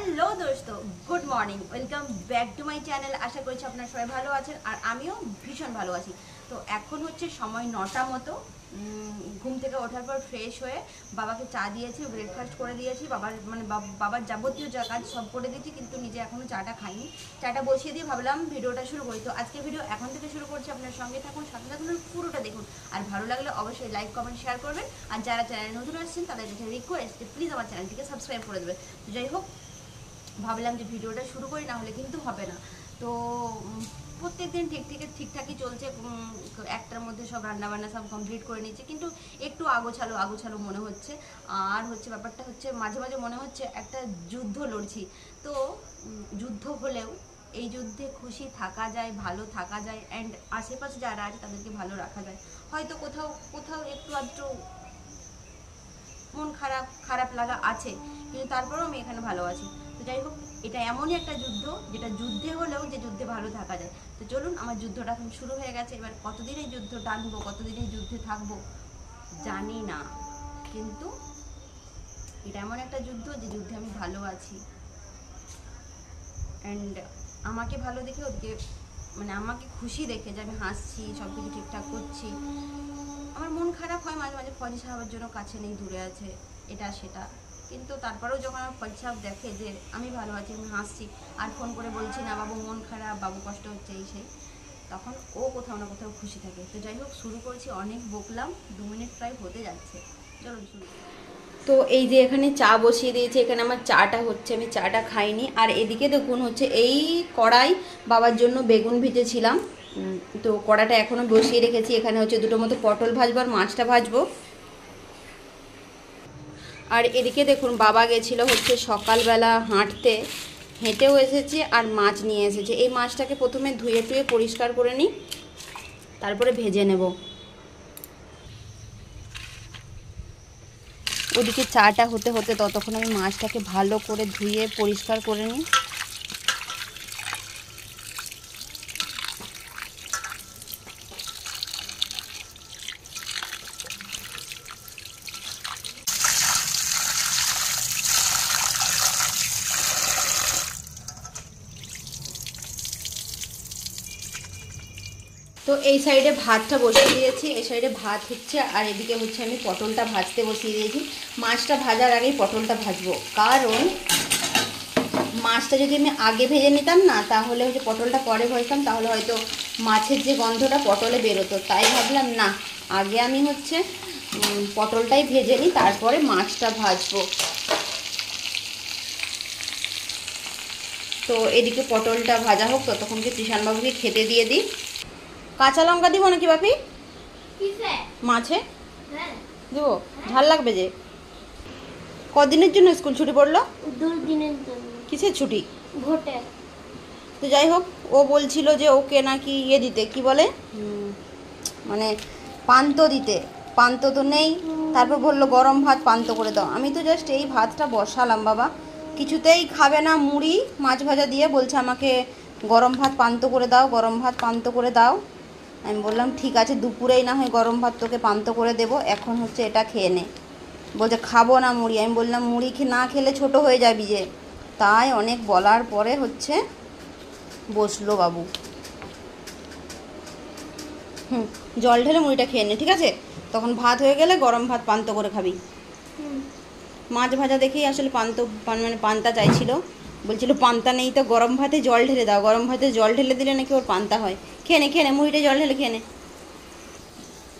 Hello দোস্ত, good morning, welcome back to my channel. আশা করছি আপনারা সবাই ভালো আছেন আর আমিও ভীষণ ভালো আছি। তো এখন হচ্ছে সময় 9টা মতো। ঘুম থেকে ওঠার পর ফ্রেশ হয়ে বাবাকে চা দিয়েছি, ব্রেকফাস্ট করে দিয়েছি। বাবার যাবতীয় যা কাজ সব করে দিয়েছি, কিন্তু নিজে এখনও চাটা খাইনি। চাটা বসিয়ে দিয়ে ভাবলাম ভিডিওটা শুরু করি। তো আজকে ভিডিও এখন থেকে শুরু করছি, আপনার সঙ্গে থাকুন, সাথে থাকুন, পুরোটা দেখুন। আর ভালো লাগলে অবশ্যই লাইক কমেন্ট শেয়ার করবেন। আর যারা চ্যানেলে নতুন আসছেন তাদের কাছে রিকোয়েস্ট প্লিজ আমার চ্যানেলটিকে সাবস্ক্রাইব করে দেবেন। তো যাই হোক, ভাবলাম যে ভিডিওটা শুরু করি, না হলে কিন্তু হবে না। তো প্রত্যেকদিন ঠিকঠাকই চলছে। একটার মধ্যে সব রান্নাবান্না সব কমপ্লিট করে নিচ্ছে, কিন্তু একটু আগোছালো মনে হচ্ছে। আর হচ্ছে ব্যাপারটা হচ্ছে মাঝে মাঝে মনে হচ্ছে একটা যুদ্ধ লড়ছি। তো যুদ্ধ হলেও এই যুদ্ধে খুশি থাকা যায়, ভালো থাকা যায়, অ্যান্ড আশেপাশে যারা আছে তাদেরকে ভালো রাখা যায়। হয়তো কোথাও একটু আধটু মন খারাপ লাগা আছে, কিন্তু তারপরেও আমি এখানে ভালো আছি। তো যাই হোক, এটা এমনই একটা যুদ্ধ যেটা যুদ্ধে হলেও যে যুদ্ধে ভালো থাকা যায়। তো চলুন, আমার যুদ্ধটা এখন শুরু হয়ে গেছে। এবার কতদিন এই যুদ্ধ টানবো, কতদিন এই যুদ্ধে থাকবো জানি না, কিন্তু এটা এমন একটা যুদ্ধ যে যুদ্ধে আমি ভালো আছি। অ্যান্ড আমাকে ভালো দেখে ওদিকে, আমাকে খুশি দেখে যে আমি হাসছি, সব কিছু ঠিকঠাক করছি, আমার মন খারাপ হয় মাঝে মাঝে। ফজি সাহেবের জন্য কাছে নেই, দূরে আছে, এটা সেটা, কিন্তু তারপরেও যখন আমার ফজি সাহেব দেখে যে আমি ভালো আছি, আমি হাসছি, আর ফোন করে বলছি না বাবু মন খারাপ, বাবু কষ্ট হচ্ছে, এই সেই, তখন ও কোথাও না কোথাও খুশি থাকে। তো যাই হোক, শুরু করছি। অনেক বকলাম, 2 মিনিট প্রায় হতে যাচ্ছে, চলুন শুরু। তো এই যে এখানে চা বসিয়ে দিয়েছি, এখানে আমার চাটা হচ্ছে, আমি চাটা খাইনি। আর এদিকে দেখুন হচ্ছে এই কড়াই বাবার জন্য বেগুন ভেজেছিলাম, তো কড়াটা এখনও বসিয়ে রেখেছি। এখানে হচ্ছে দুটো মতো পটল ভাজবো আর মাছটা ভাজবো। আর এদিকে দেখুন বাবা গেছিলো হচ্ছে সকালবেলা হাঁটতে, হেঁটেও এসেছে আর মাছ নিয়ে এসেছে। এই মাছটাকে প্রথমে ধুয়ে টুয়ে পরিষ্কার করে নিই, তারপরে ভেজে নেব। ওদিকে চাটা হতে হতে ততক্ষণ আমি মাছটাকে ভালো করে ধুয়ে পরিষ্কার করে নিই। তো এই সাইডে ভাতটা বসিয়ে দিয়েছি, এই সাইডে ভাত হচ্ছে, আর এদিকে হচ্ছে আমি পটলটা ভাজতে বসিয়ে দিয়েছি। মাছটা ভাজার আগেই পটলটা ভাজবো, কারণ মাছটা যদি আমি আগে ভেজে নিতাম না, তাহলে হচ্ছে পটলটা পরে ভাজতাম, তাহলে হয়তো মাছের যে গন্ধটা পটলে বেরোতো। তাই ভাবলাম না, আগে আমি হচ্ছে পটলটাই ভেজে নিই, তারপরে মাছটা ভাজবো। তো এদিকে পটলটা ভাজা হোক, ততক্ষণকে কৃষাণবাবুকে খেতে দিয়ে দিই। কাঁচা লঙ্কা দিব নাকি বাপি মাছে? দেবো, ঝাল লাগবে যে। কদিনের জন্য স্কুল ছুটি পড়লো? 2 দিনের জন্য। কিসের ছুটি? ভোটে। তো যাই হোক, ও বলছিল যে ওকে নাকি দিতে, কি বলে, পান্ত দিতে। পান্ত তো নেই, তারপর বললো গরম ভাত পান্ত করে দাও। আমি তো জাস্ট এই ভাতটা বসালাম, বাবা কিছুতেই খাবে না, মুড়ি মাছ ভাজা দিয়ে বলছে আমাকে গরম ভাত পান্ত করে দাও, গরম ভাত পান্ত করে দাও। আমি বললাম ঠিক আছে, দুপুরেই না হয় গরম ভাত তোকে পান্ত করে দেবো, এখন হচ্ছে এটা খেয়ে নে। বলছে খাবো না মুড়ি। আমি বললাম মুড়ি না খেলে ছোট হয়ে যাবি যে। তাই অনেক বলার পরে হচ্ছে বসলো বাবু। জল ঢেলে মুড়িটা খেয়ে নে, ঠিক আছে? তখন ভাত হয়ে গেলে গরম ভাত পান্ত করে খাবি। মাছ ভাজা দেখেই আসলে পান্তা চাইছিল, বলছিল পান্তা নেই তো গরম ভাতে জল ঢেলে দাও, গরম ভাতে জল ঢেলে দিলে নাকি ওর পান্তা হয়। খেয়ে নে মুড়িটা জল ঢেলে খেয়ে নে।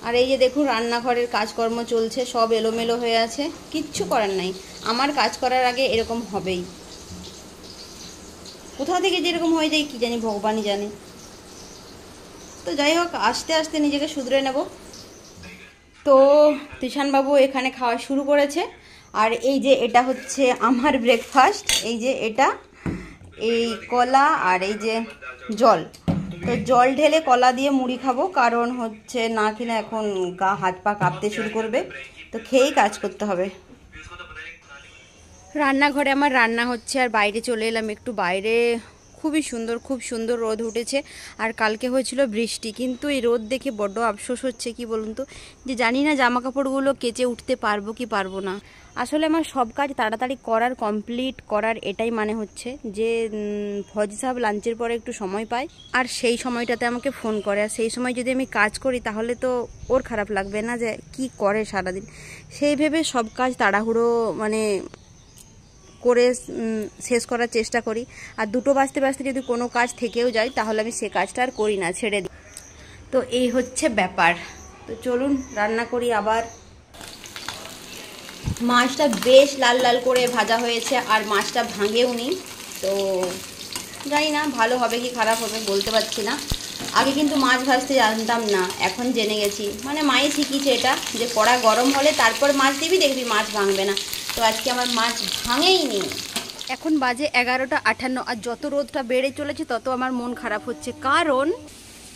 আর এই যে দেখুন রান্নাঘরের কাজকর্ম চলছে, সব এলোমেলো হয়ে আছে, কিচ্ছু করার নাই। আমার কাজ করার আগে এরকম হবেই, কোথা থেকে যেরকম হয়ে যায় কি জানি, ভগবানই জানে। তো যাই হোক, আস্তে আস্তে নিজেকে শুধরে নেব। তো কৃষাণবাবু এখানে খাওয়া শুরু করেছে। আর এই যে এটা হচ্ছে আমার ব্রেকফাস্ট, এই যে এটা, এই কলা আর এই যে জল। তো জল ঢেলে কলা দিয়ে মুড়ি খাবো, কারণ হচ্ছে না কিনা এখন গা হাত পা কাঁপতে শুরু করবে, তো খেয়েই কাজ করতে হবে। রান্নাঘরে আমার রান্না হচ্ছে, আর বাইরে চলে এলাম একটু বাইরে। খুব সুন্দর রোদ উঠেছে। আর কালকে হয়েছিল বৃষ্টি, কিন্তু এই রোদ দেখে বড্ড আফসোস হচ্ছে, কি বলুন তো, যে জানি না জামা কাপড়গুলো কেচে উঠতে পারবো কি পারবো না। আসলে আমার সব কাজ তাড়াতাড়ি কমপ্লিট করার এটাই মানে হচ্ছে যে ফজি সাহেব লাঞ্চের পরে একটু সময় পায় আর সেই সময়টাতে আমাকে ফোন করে, আর সেই সময় যদি আমি কাজ করি তাহলে তো ওর খারাপ লাগবে না যে কি করে সারাদিন। সেই ভেবে সব কাজ তাড়াহুড়ো মানে করে শেষ করার চেষ্টা করি। আর 2টো বাজতে বাজতে যদি কোনো কাজ থেকেও যায় তাহলে আমি সে কাজটা আর করি না, ছেড়ে দিই। তো এই হচ্ছে ব্যাপার। তো চলুন রান্না করি আবার। মাছটা বেশ লাল লাল করে ভাজা হয়েছে আর মাছটা ভাঙেওনি, তো জানি না ভালো হবে কি খারাপ হবে বলতে পারছি না। আগে কিন্তু মাছ ভাজতে জানতাম না, এখন জেনে গেছি, মানে মাই শিখিয়েছে এটা যে কড়া গরম হলে তারপর মাছ দিবি, দেখবি মাছ ভাঙবে না। তো আজকে আমার মাছ ভাঙেইনি। এখন বাজে 11:58 আর যত রোদটা বেড়ে চলেছে তত আমার মন খারাপ হচ্ছে, কারণ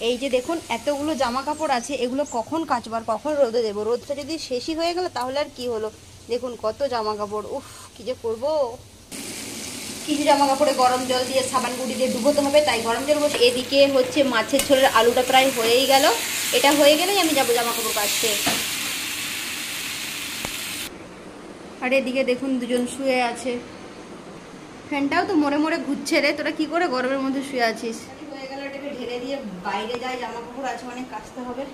এই যে দেখুন এতগুলো জামা কাপড় আছে, এগুলো কখন কাচবার কখন রোদে দেবো। রোদটা যদি শেষই হয়ে গেল তাহলে আর কি হলো। দেখুন কত জামা কাপড়, উফ কি যে করবো। কিছু জামা কাপড়ে গরম জল দিয়ে সাবান গুঁড়ি দিয়ে ডুবোতে হবে, তাই গরম জল বসে। এদিকে হচ্ছে মাছের ঝোলের আলুটা প্রায় হয়েই গেল, এটা হয়ে গেলেই আমি যাবো জামা কাপড় কাচতে। আর এদিকে দেখুন দুজন শুয়ে আছে, ফ্যানটাও তো মরে মরে ঘুরছে রে, তোরা কি করে গরমের মধ্যে শুয়ে আছিস। হয়ে গেল, এটাকে ঢেলে দিয়ে বাইরে যাই, জামা কাপড় আছে অনেক কাচতে হবে।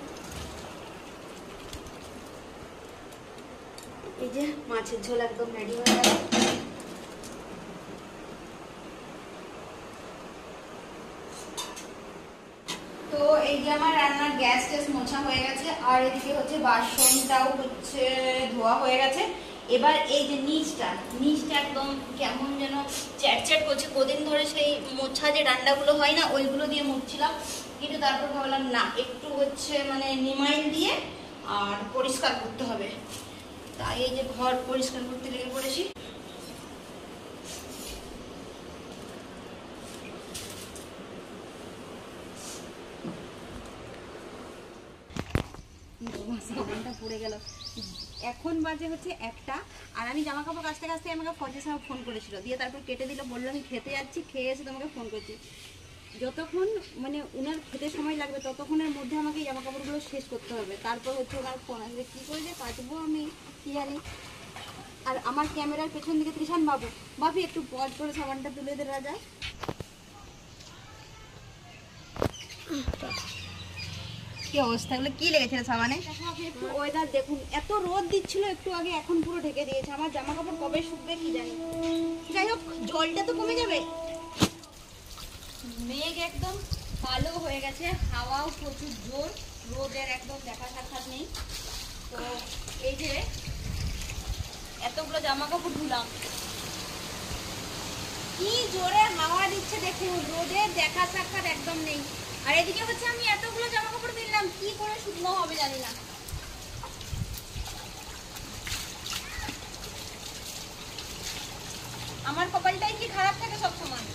এই যে মাছের ঝোল একদম রেডি হয়ে গেল। তো এই যে আমার রান্নার গ্যাস ট্যাস মোছা হয়ে গেছে, আর এদিকে হচ্ছে বাসনটাও হচ্ছে ধোয়া হয়ে গেছে। এবার এই যে নিচটা একদম কেমন যেন চ্যাটচ্যাট করছে। কদিন ধরে সেই মোছা যে ডান্ডাগুলো হয় না ওইগুলো দিয়ে মুছছিলাম, কিন্তু তারপর ভাবলাম না, একটু হচ্ছে মানে নিমাইল দিয়ে আর পরিষ্কার করতে হবে। তাই এই যে ঘর পরিষ্কার করতে লেগে পড়েছি। সাবানটা পড়ে গেল। এখন বাজে হচ্ছে 1টা, আর আমি জামা কাপড় কাচতে কাচতে আমাকে ফজি সাহেব ফোন করেছিল, দিয়ে তারপর কেটে দিল, বললো আমি খেতে যাচ্ছি, খেয়ে এসে তোমাকে ফোন করছি। যতক্ষণ মানে ওনার খেতে সময় লাগবে ততক্ষণের মধ্যে আমাকে জামা কাপড়গুলো শেষ করতে হবে, তারপর হচ্ছে ওনার ফোন আসবে। কী করে যে কাটবো আমি কি জানি। আর আমার ক্যামেরার পেছন দিকে ত্রিশান বাবু, ভাবি একটু পজ করে সাবানটা তুলে দে রাজা। কি অবস্থা, এগুলো কি লেগেছে সাবানে? একটু ওয়েদার দেখুন, এত রোদ দিচ্ছিল একটু আগে, এখন পুরো ঢেকে দিয়েছে। আমার জামা কাপড় কবে শুকবে কি জানি। যাই হোক, জলটা তো কমে যাবে। মেঘ একদম কালো হয়ে গেছে, হাওয়াও প্রচুর জোর, রোদের একদম দেখা সাক্ষাৎ নেই। তো এই যে এতগুলো জামা কাপড় ধুলাম, কি জোরে হাওয়া দিচ্ছে দেখুন, রোদের দেখা সাক্ষাৎ একদম নেই। আর এদিকে হচ্ছে আমি এতগুলো জামা কাপড় দিলাম, কি করে শুকনো হবে জানি না। আমার কপালটাই কি খারাপ থাকে সব সময়।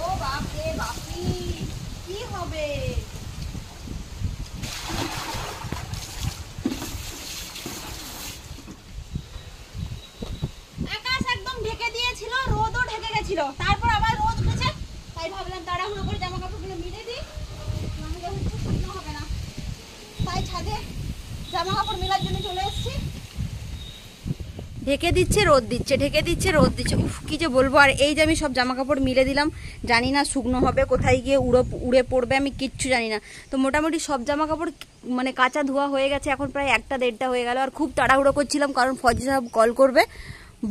ও বাপ রে বাপি, কি হবে। আকাশ একদম ঢেকে দিয়েছিল, রোদও ঢেকে গেছিল, তারপর আবার রোদ উঠেছে, তাই ভাবলাম তাড়াহুড়ো করে জামা কাপড়গুলো মিলে দিই, নাহলে হচ্ছে শুকনো হবে না। তাই ছাদে জামা কাপড় মেলার জন্য চলে এসেছি। ঢেকে দিচ্ছে রোদ দিচ্ছে, ঢেকে দিচ্ছে রোদ দিচ্ছে, উফ কি যে বলবো। আর এই যে আমি সব জামা কাপড় মিলে দিলাম, জানি না শুকনো হবে কোথায় গিয়ে উড়ে পড়বে, আমি কিচ্ছু জানি না। তো মোটামুটি সব জামা কাপড় মানে কাঁচা ধোয়া হয়ে গেছে, এখন প্রায় 1টা-1:30 হয়ে গেল। আর খুব তাড়াহুড়ো করছিলাম কারণ ফজি সাহেব কল করবে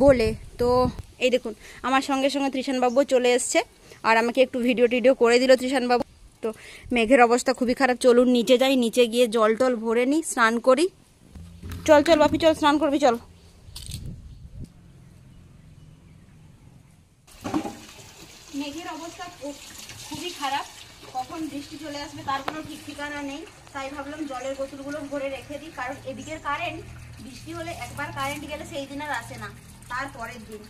বলে। তো এই দেখুন আমার সঙ্গে সঙ্গে ত্রিশানবাবু চলে এসছে আর আমাকে একটু ভিডিও টিডিও করে দিল ত্রিশানবাবু। তো মেঘের অবস্থা খুবই খারাপ, চলুন নিচে যাই, নিচে গিয়ে জল টল ভরে নিই, স্নান করি। চল চল বাপি চল, স্নান করবি চল। মেঘের অবস্থা খুবই খারাপ, কখন বৃষ্টি চলে আসবে তার কোনো ঠিক ঠিকানা নেই। তাই ভাবলাম জলের বোতলগুলো ভরে রেখে দিই, কারণ এদিকের কারেন্ট বৃষ্টি হলে একবার কারেন্ট গেলে সেই দিন আর আসে না, তার পরের দিন।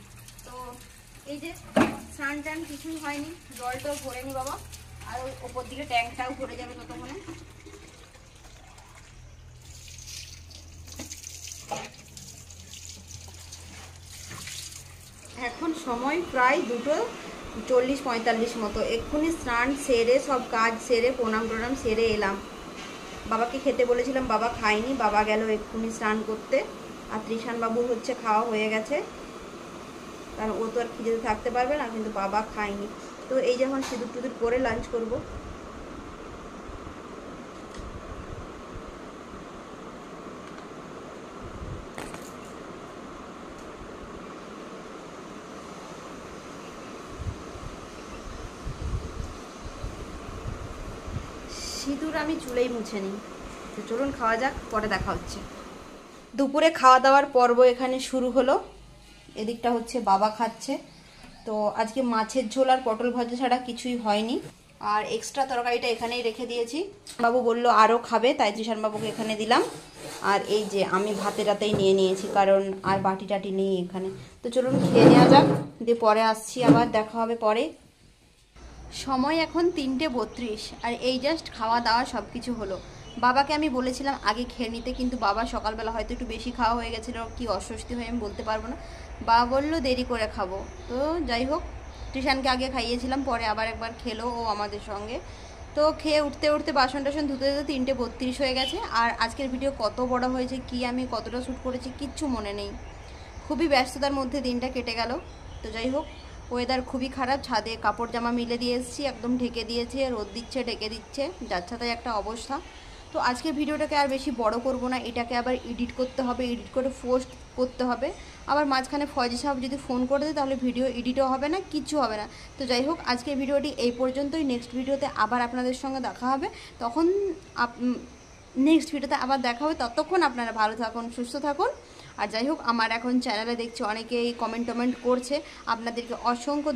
তো এই যে স্নান টান কিছুই হয়নি, জলটাও ভরে নি বাবা, আর ওই ওপর দিকে ট্যাঙ্কটাও ভরে যাবে ততক্ষণে। এখন সময় প্রায় 2:40-45 মতো। এক্ষুনি স্নান সেরে সব কাজ সেরে প্রণাম সেরে এলাম, বাবাকে খেতে বলেছিলাম, বাবা খায়নি, বাবা গেল এক্ষুনি স্নান করতে। আর ত্রিশান বাবুর হচ্ছে খাওয়া হয়ে গেছে, কারণ ও তো আর খিদেতে থাকতে পারবে না, কিন্তু বাবা খায়নি। তো এই যখন সিঁদুর টুদুর করে লাঞ্চ করব। সিঁদুর আমি চুলেই মুছে নিই। তো চলুন খাওয়া যাক, পরে দেখা হচ্ছে। দুপুরে খাওয়া দাওয়ার পর্ব এখানে শুরু হলো। এদিকটা হচ্ছে বাবা খাচ্ছে। তো আজকে মাছের ঝোল আর পটল ভাজা ছাড়া কিছুই হয়নি। আর এক্সট্রা তরকারিটা এখানেই রেখে দিয়েছি। বাবু বলল আরও খাবে, তাই ত্রিশান বাবুকে এখানে দিলাম। আর এই যে আমি ভাতে রাতেই নিয়ে নিয়েছি, কারণ আর বাটি টাটি নেই এখানে। তো চলুন খেয়ে নেওয়া যাক, দিয়ে পরে আসছি, আবার দেখা হবে পরে। সময় এখন 3:32, আর এই জাস্ট খাওয়া দাওয়া সব কিছু হলো। বাবাকে আমি বলেছিলাম আগে খেয়ে নিতে, কিন্তু বাবা সকালবেলা হয়তো একটু বেশি খাওয়া হয়ে গেছিলো, কি অস্বস্তি হয়ে আমি বলতে পারবো না। বাবা বললো দেরি করে খাবো। তো যাই হোক, টিশানকে আগে খাইয়েছিলাম, পরে আবার একবার খেলো ও আমাদের সঙ্গে। তো খেয়ে উঠতে উঠতে বাসন টাসন ধুতে ধুতে 3:32 হয়ে গেছে। আর আজকের ভিডিও কত বড় হয়েছে, কি আমি কতটা শ্যুট করেছি কিচ্ছু মনে নেই। খুবই ব্যস্ততার মধ্যে দিনটা কেটে গেল। তো যাই হোক, ওয়েদার খুবই খারাপ, ছাদে কাপড় জামা মিলে দিয়ে এসেছি, একদম ঢেকে দিয়েছে, রোদ দিচ্ছে ঢেকে দিচ্ছে, যাচ্ছে তাই একটা অবস্থা। তো আজকের ভিডিওটাকে আর বেশি বড় করব না, এটাকে আবার এডিট করতে হবে, এডিট করে পোস্ট করতে হবে। আবার মাঝখানে ফয়জি সাহেব যদি ফোন করে দেয় তাহলে ভিডিও এডিটও হবে না, কিচ্ছু হবে না। তো যাই হোক, আজকের ভিডিওটি এই পর্যন্তই। নেক্সট ভিডিওতে আবার আপনাদের সঙ্গে দেখা হবে, তখন নেক্সট ভিডিওতে আবার দেখা হবে। ততক্ষণ আপনারা ভালো থাকুন, সুস্থ থাকুন। আর যাই হোক, আমার এখন চ্যানেলে দেখছি অনেকেই কমেন্ট করছে, আপনাদেরকে অসংখ্য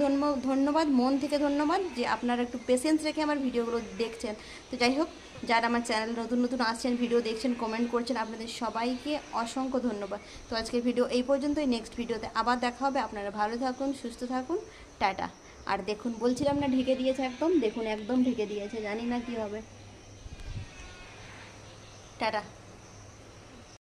ধন্যবাদ, মন থেকে ধন্যবাদ যে আপনারা একটু পেশেন্স রেখে আমার ভিডিওগুলো দেখছেন। তো যাই হোক, যারা আমার চ্যানেল নতুন আসছেন, ভিডিও দেখছেন, কমেন্ট করছেন, আপনাদের সবাইকে অসংখ্য ধন্যবাদ। তো আজকের ভিডিও এই পর্যন্তই, নেক্সট ভিডিওতে আবার দেখা হবে। আপনারা ভালো থাকুন, সুস্থ থাকুন, টাটা। আর দেখুন, বলছিলাম না ঢেকে দিয়েছে, একদম দেখুন, একদম ঢেকে দিয়েছে, জানি না কি হবে। টাটা।